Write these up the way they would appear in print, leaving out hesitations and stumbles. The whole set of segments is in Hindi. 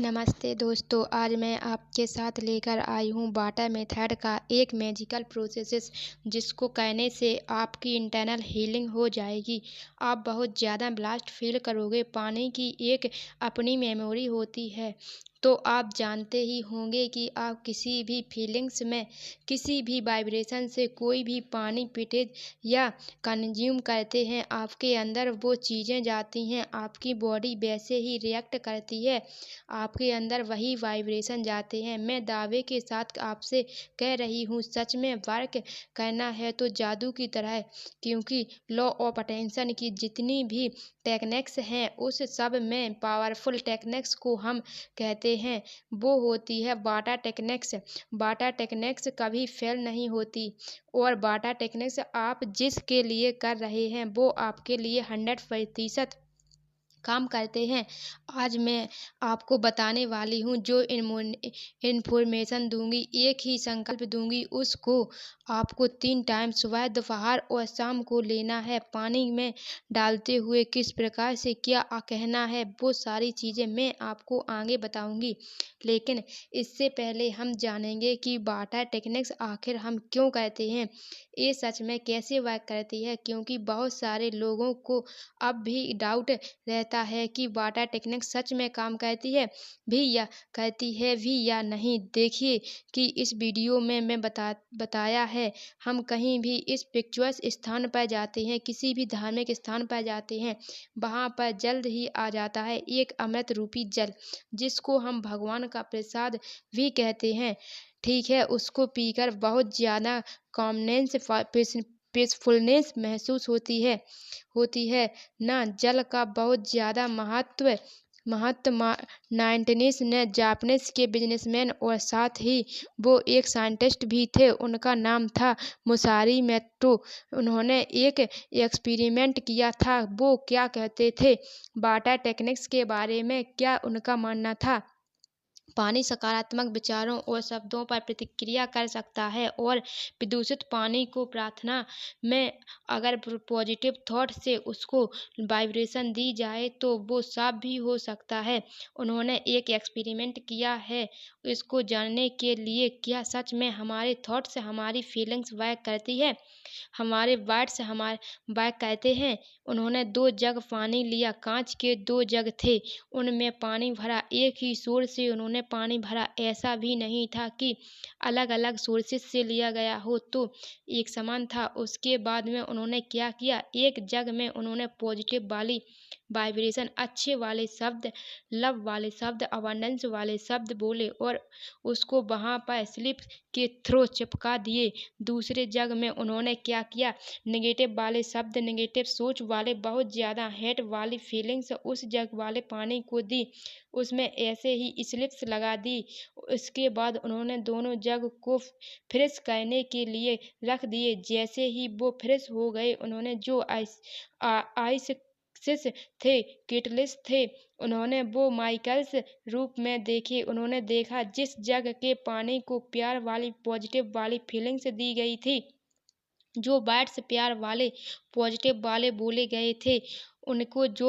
नमस्ते दोस्तों, आज मैं आपके साथ लेकर आई हूँ बाटा मेथड का एक मैजिकल प्रोसेस जिसको कहने से आपकी इंटरनल हीलिंग हो जाएगी। आप बहुत ज़्यादा ब्लास्ट फील करोगे। पानी की एक अपनी मेमोरी होती है, तो आप जानते ही होंगे कि आप किसी भी फीलिंग्स में, किसी भी वाइब्रेशन से कोई भी पानी पीते या कंज्यूम करते हैं, आपके अंदर वो चीज़ें जाती हैं, आपकी बॉडी वैसे ही रिएक्ट करती है, आपके अंदर वही वाइब्रेशन जाते हैं। मैं दावे के साथ आपसे कह रही हूँ, सच में वर्क करना है तो जादू की तरह, क्योंकि लॉ ऑफ अटेंशन की जितनी भी टेक्निक्स हैं उस सब में पावरफुल टेक्निक्स को हम कहते हैं वो होती है बाटा टेक्निक्स। बाटा टेक्निक्स कभी फेल नहीं होती, और बाटा टेक्निक्स आप जिसके लिए कर रहे हैं वो आपके लिए 100% काम करते हैं। आज मैं आपको बताने वाली हूँ, जो इन्फॉर्मेशन दूंगी, एक ही संकल्प दूंगी, उसको आपको 3 टाइम सुबह, दोपहर और शाम को लेना है। पानी में डालते हुए किस प्रकार से क्या कहना है, वो सारी चीज़ें मैं आपको आगे बताऊंगी। लेकिन इससे पहले हम जानेंगे कि बाटा टेक्निक्स आखिर हम क्यों कहते हैं, ये सच में कैसे वर्क करती है, क्योंकि बहुत सारे लोगों को अब भी डाउट रहता है कि बाटा टेक्निक सच में काम करती है भी या नहीं। देखिए कि इस वीडियो में मैं बताया है, हम कहीं भी इस पिक्चुअस स्थान पर जाते हैं, किसी भी धार्मिक स्थान पर जाते हैं, वहाँ पर जल्द ही आ जाता है एक अमृत रूपी जल, जिसको हम भगवान का प्रसाद भी कहते हैं। ठीक है, उसको पीकर बहुत ज़्यादा कॉमनेस, पीसफुलनेस महसूस होती है ना। जल का बहुत ज़्यादा महत्व 19 ने जापानीज के बिजनेसमैन और साथ ही वो एक साइंटिस्ट भी थे, उनका नाम था मुसारी मोटो। उन्होंने एक एक्सपेरिमेंट किया था। वो क्या कहते थे बाटा टेक्निक्स के बारे में, क्या उनका मानना था, पानी सकारात्मक विचारों और शब्दों पर प्रतिक्रिया कर सकता है, और प्रदूषित पानी को प्रार्थना में अगर पॉजिटिव थॉट से उसको वाइब्रेशन दी जाए तो वो साफ भी हो सकता है। उन्होंने एक एक्सपेरिमेंट किया है इसको जानने के लिए, क्या सच में हमारे थॉट्स हमारी फीलिंग्स वर्क करती है, हमारे वर्ड्स हमारे वर्क कहते हैं। उन्होंने 2 जग पानी लिया, कांच के 2 जग थे, उनमें पानी भरा, एक ही सोर्स से उन्होंने पानी भरा, ऐसा भी नहीं था कि अलग अलग सोर्सेस से लिया गया हो, तो एक समान था। उसके बाद में उन्होंने क्या किया, एक जग में उन्होंने पॉजिटिव वाली वाइब्रेशन, अच्छे वाले शब्द, लव वाले शब्द, अबंडेंस वाले शब्द बोले और उसको वहाँ पर स्लिप के थ्रू चिपका दिए। दूसरे जग में उन्होंने क्या किया, नेगेटिव वाले शब्द, नेगेटिव सोच वाले, बहुत ज़्यादा हेट वाली फीलिंग्स उस जग वाले पानी को दी, उसमें ऐसे ही स्लिप्स लगा दी। उसके बाद उन्होंने दोनों जग को फ्रेश करने के लिए रख दिए। जैसे ही वो फ्रेश हो गए, उन्होंने जो आइस थे, केटलिस्ट थे, उन्होंने वो माइकल्स रूप में देखे। उन्होंने देखा जिस जग के पानी को प्यार वाली पॉजिटिव वाली फीलिंग्स दी गई थी, जो वर्ड्स प्यार वाले पॉजिटिव वाले बोले गए थे, उनको जो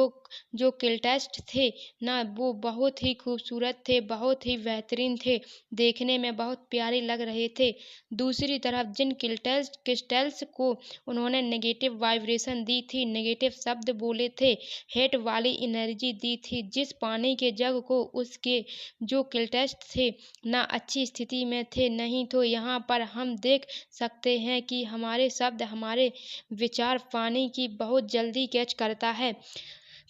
जो क्रिस्टल्स थे ना, वो बहुत ही खूबसूरत थे, बहुत ही बेहतरीन थे, देखने में बहुत प्यारे लग रहे थे। दूसरी तरफ जिन क्रिस्टल्स को उन्होंने नेगेटिव वाइब्रेशन दी थी, नेगेटिव शब्द बोले थे, हेट वाली एनर्जी दी थी, जिस पानी के जग को उसके जो क्रिस्टल्स थे ना अच्छी स्थिति में थे, नहीं तो यहाँ पर हम देख सकते हैं कि हमारे शब्द, हमारे विचार पानी की बहुत जल्दी कैच करता है।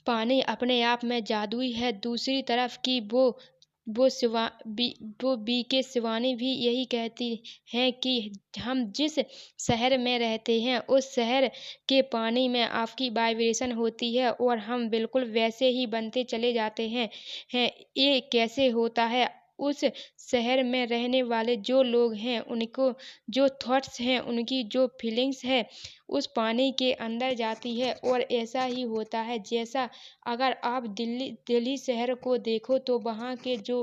पानी अपने आप में जादुई है। दूसरी तरफ की वो बी के शिवानी भी यही कहती हैं कि हम जिस शहर में रहते हैं उस शहर के पानी में आपकी वाइब्रेशन होती है और हम बिल्कुल वैसे ही बनते चले जाते हैं। ये कैसे होता है, उस शहर में रहने वाले जो लोग हैं, उनको जो थॉट्स हैं, उनकी जो फीलिंग्स है उस पानी के अंदर जाती है। और ऐसा ही होता है, जैसा अगर आप दिल्ली शहर को देखो तो वहाँ के जो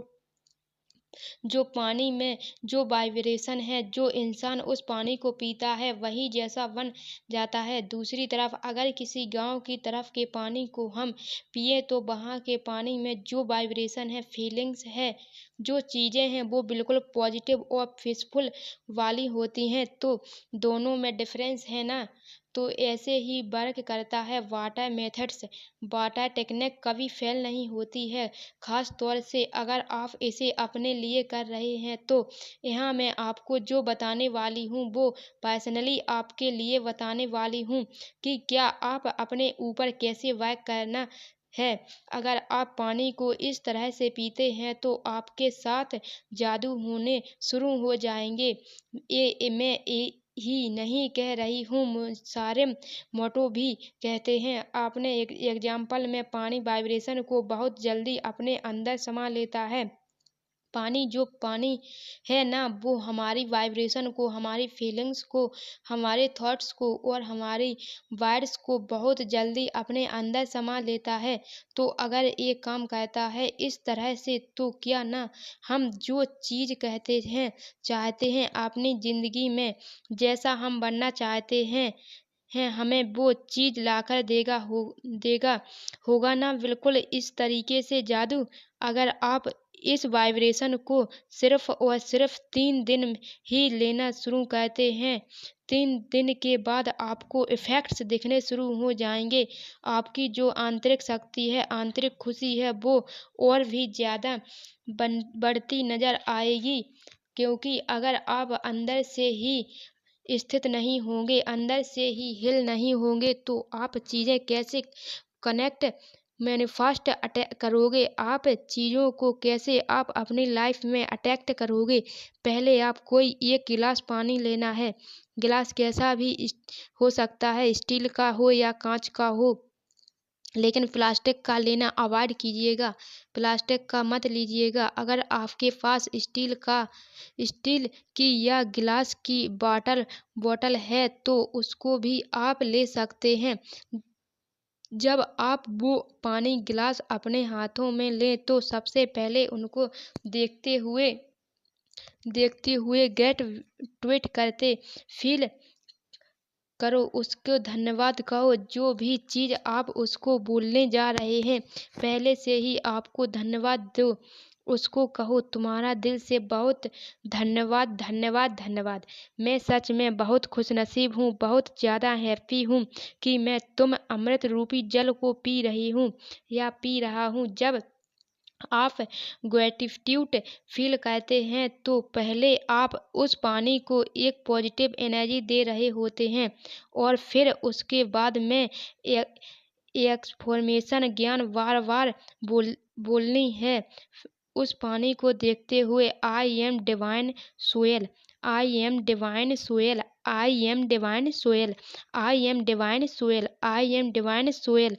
जो पानी में जो वाइब्रेशन है, जो इंसान उस पानी को पीता है वही जैसा बन जाता है। दूसरी तरफ अगर किसी गाँव की तरफ के पानी को हम पिए तो वहाँ के पानी में जो वाइब्रेशन है, फीलिंग्स है, जो चीज़ें हैं वो बिल्कुल पॉजिटिव और पीसफुल वाली होती हैं। तो दोनों में डिफरेंस है ना। तो ऐसे ही वर्क करता है वाटर मेथड्स। वाटर टेक्निक कभी फेल नहीं होती है। ख़ास तौर से अगर आप इसे अपने लिए कर रहे हैं तो यहाँ मैं आपको जो बताने वाली हूँ वो पर्सनली आपके लिए बताने वाली हूँ कि क्या आप अपने ऊपर कैसे वर्क करना है। अगर आप पानी को इस तरह से पीते हैं तो आपके साथ जादू होने शुरू हो जाएंगे। मैं ही नहीं कह रही हूँ, सारे मोटो भी कहते हैं। आपने एक एग्जाम्पल में पानी वाइब्रेशन को बहुत जल्दी अपने अंदर समा लेता है। पानी है ना वो हमारी वाइब्रेशन को, हमारी फीलिंग्स को, हमारे थॉट्स को और हमारी वर्ड्स को बहुत जल्दी अपने अंदर समा लेता है। तो अगर ये काम करता है इस तरह से तो क्या ना हम जो चीज़ कहते हैं, चाहते हैं अपनी ज़िंदगी में, जैसा हम बनना चाहते हैं हमें वो चीज़ लाकर देगा होगा ना बिल्कुल इस तरीके से जादू। अगर आप इस वाइब्रेशन को सिर्फ और सिर्फ 3 दिन ही लेना शुरू करते हैं, 3 दिन के बाद आपको इफ़ेक्ट्स दिखने शुरू हो जाएंगे। आपकी जो आंतरिक शक्ति है, आंतरिक खुशी है वो और भी ज़्यादा बढ़ती नज़र आएगी। क्योंकि अगर आप अंदर से ही स्थित नहीं होंगे, अंदर से ही हिल नहीं होंगे तो आप चीज़ें कैसे कनेक्ट मैनिफेस्ट करोगे। आप चीज़ों को कैसे आप अपनी लाइफ में अटैक्ट करोगे। पहले आप कोई एक गिलास पानी लेना है। गिलास कैसा भी हो सकता है, स्टील का हो या कांच का हो, लेकिन प्लास्टिक का लेना अवॉइड कीजिएगा। प्लास्टिक का मत लीजिएगा। अगर आपके पास स्टील की या गिलास की बॉटल है तो उसको भी आप ले सकते हैं। जब आप वो पानी गिलास अपने हाथों में लें तो सबसे पहले उनको देखते हुए गेट ट्वीट करते फील करो, उसको धन्यवाद कहो। जो भी चीज़ आप उसको बोलने जा रहे हैं पहले से ही आपको धन्यवाद दो। उसको कहो तुम्हारा दिल से बहुत धन्यवाद, धन्यवाद, धन्यवाद। मैं सच में बहुत खुशनसीब हूँ, बहुत ज़्यादा हैप्पी हूँ कि मैं तुम अमृत रूपी जल को पी रही हूँ या पी रहा हूँ। जब आप ग्रेटिट्यूड फील करते हैं तो पहले आप उस पानी को एक पॉजिटिव एनर्जी दे रहे होते हैं और फिर उसके बाद में एक्सफॉर्मेशन ज्ञान बार बार बोलनी है। उस पानी को देखते हुए I am divine soil, I am divine soil, I am divine soil, I am divine soil, I am divine soil,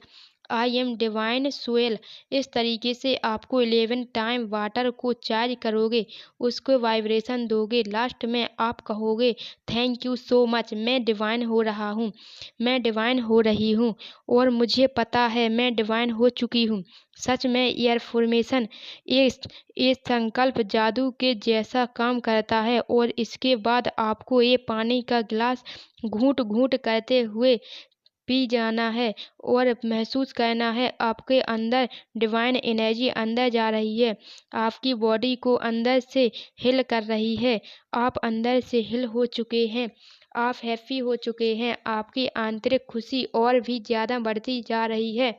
I am divine soil. इस तरीके से आपको 11 टाइम वाटर को चार्ज करोगे, उसको वाइब्रेशन दोगे। लास्ट में आप कहोगे थैंक यू सो मच, मैं डिवाइन हो रहा हूँ, मैं डिवाइन हो रही हूँ और मुझे पता है मैं डिवाइन हो चुकी हूँ। सच में ये फॉर्मेशन ये संकल्प जादू के जैसा काम करता है। और इसके बाद आपको ये पानी का गिलास घूंट घूंट करते हुए पी जाना है और महसूस करना है आपके अंदर डिवाइन एनर्जी अंदर जा रही है, आपकी बॉडी को अंदर से हिल कर रही है। आप अंदर से हिल हो चुके हैं, आप हैप्पी हो चुके हैं। आपकी आंतरिक खुशी और भी ज़्यादा बढ़ती जा रही है,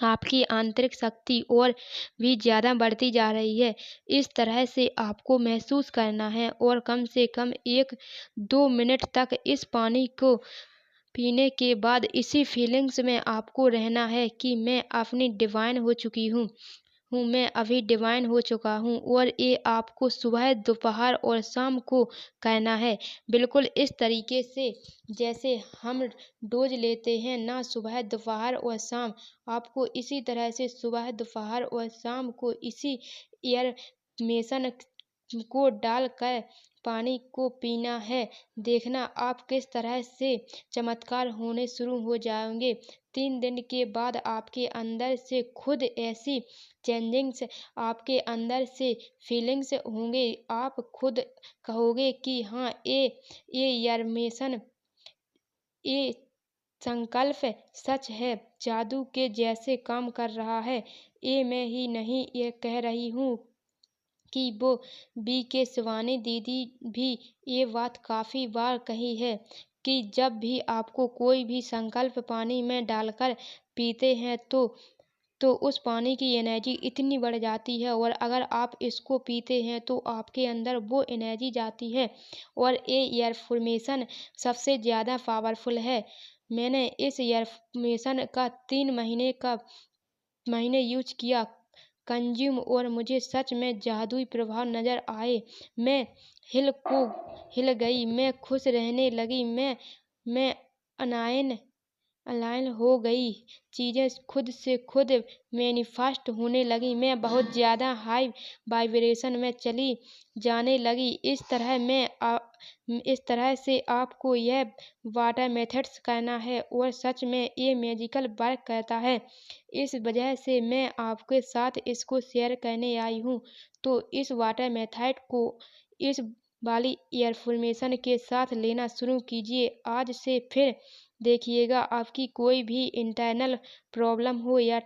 आपकी आंतरिक शक्ति और भी ज़्यादा बढ़ती जा रही है। इस तरह से आपको महसूस करना है और कम से कम 1-2 मिनट तक इस पानी को पीने के बाद इसी फीलिंग्स में आपको रहना है कि मैं अपनी डिवाइन हो चुकी हूँ, मैं अभी डिवाइन हो चुका हूँ। और ये आपको सुबह, दोपहर और शाम को कहना है। बिल्कुल इस तरीके से जैसे हम डोज लेते हैं ना, सुबह, दोपहर और शाम, आपको इसी तरह से सुबह, दोपहर और शाम को इसी एयरमेशन को डालकर पानी को पीना है। देखना आप किस तरह से चमत्कार होने शुरू हो जाएंगे। 3 दिन के बाद आपके अंदर से खुद ऐसी चेंजिंग्स, आपके अंदर से फीलिंग्स होंगे। आप खुद कहोगे कि हाँ, ये अफर्मेशन, ये संकल्प सच है, जादू के जैसे काम कर रहा है। ये मैं ही नहीं ये कह रही हूँ कि वो B.K. शिवानी दीदी भी ये बात काफ़ी बार कही है कि जब भी आपको कोई भी संकल्प पानी में डालकर पीते हैं तो उस पानी की एनर्जी इतनी बढ़ जाती है, और अगर आप इसको पीते हैं तो आपके अंदर वो एनर्जी जाती है, और ये अफर्मेशन सबसे ज़्यादा पावरफुल है। मैंने इस अफर्मेशन का 3 महीने यूज किया, कंज्यूम, और मुझे सच में जादुई प्रभाव नज़र आए। मैं हिल गई, मैं खुश रहने लगी, मैं अनायन अलाइन हो गई, चीज़ें खुद से खुद मैनिफेस्ट होने लगीं, मैं बहुत ज़्यादा हाई वाइब्रेशन में चली जाने लगी। इस तरह से आपको यह वाटर मेथड्स करना है, और सच में ये मैजिकल वर्क करता है। इस वजह से मैं आपके साथ इसको शेयर करने आई हूँ। तो इस वाटर मेथड को इस वाली अफर्मेशन के साथ लेना शुरू कीजिए आज से। फिर देखिएगा आपकी कोई भी इंटरनल प्रॉब्लम हो या